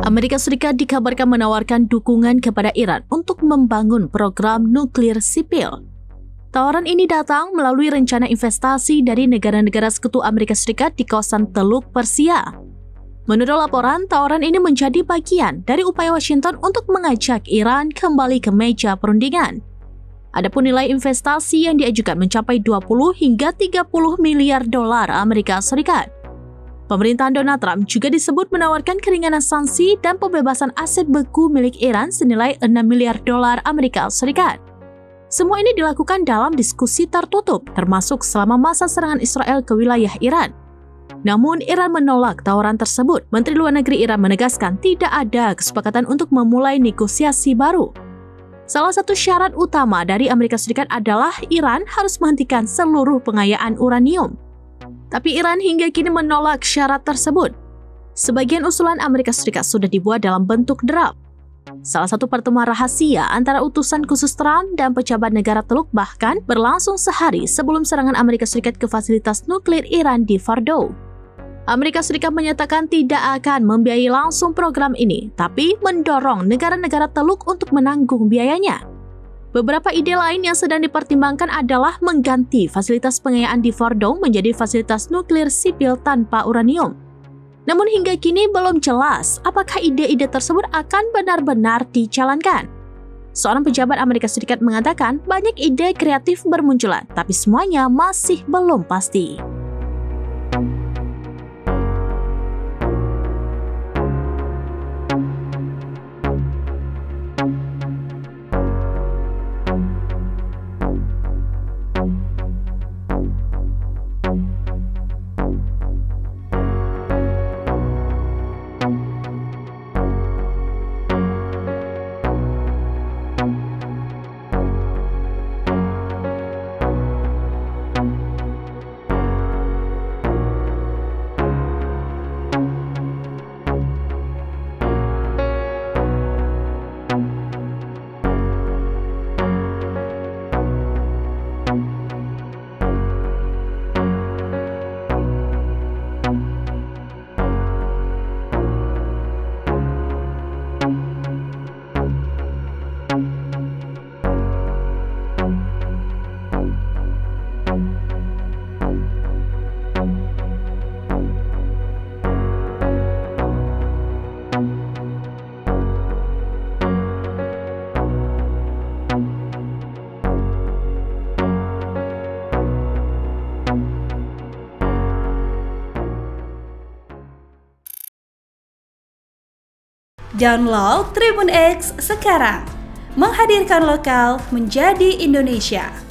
Amerika Serikat dikabarkan menawarkan dukungan kepada Iran untuk membangun program nuklir sipil. Tawaran ini datang melalui rencana investasi dari negara-negara sekutu Amerika Serikat di kawasan Teluk Persia. Menurut laporan, tawaran ini menjadi bagian dari upaya Washington untuk mengajak Iran kembali ke meja perundingan. Adapun nilai investasi yang diajukan mencapai 20 hingga 30 miliar dolar Amerika Serikat. Pemerintahan Donald Trump juga disebut menawarkan keringanan sanksi dan pembebasan aset beku milik Iran senilai 6 miliar dolar Amerika Serikat. Semua ini dilakukan dalam diskusi tertutup, termasuk selama masa serangan Israel ke wilayah Iran. Namun, Iran menolak tawaran tersebut. Menteri Luar Negeri Iran menegaskan tidak ada kesepakatan untuk memulai negosiasi baru. Salah satu syarat utama dari Amerika Serikat adalah Iran harus menghentikan seluruh pengayaan uranium. Tapi Iran hingga kini menolak syarat tersebut. Sebagian usulan Amerika Serikat sudah dibuat dalam bentuk draft. Salah satu pertemuan rahasia antara utusan khusus Trump dan pejabat negara Teluk bahkan berlangsung sehari sebelum serangan Amerika Serikat ke fasilitas nuklir Iran di Fordow. Amerika Serikat menyatakan tidak akan membiayai langsung program ini, tapi mendorong negara-negara Teluk untuk menanggung biayanya. Beberapa ide lain yang sedang dipertimbangkan adalah mengganti fasilitas pengayaan di Fordow menjadi fasilitas nuklir sipil tanpa uranium. Namun hingga kini belum jelas apakah ide-ide tersebut akan benar-benar dijalankan. Seorang pejabat Amerika Serikat mengatakan banyak ide kreatif bermunculan, tapi semuanya masih belum pasti. Download Tribun X sekarang, menghadirkan lokal menjadi Indonesia.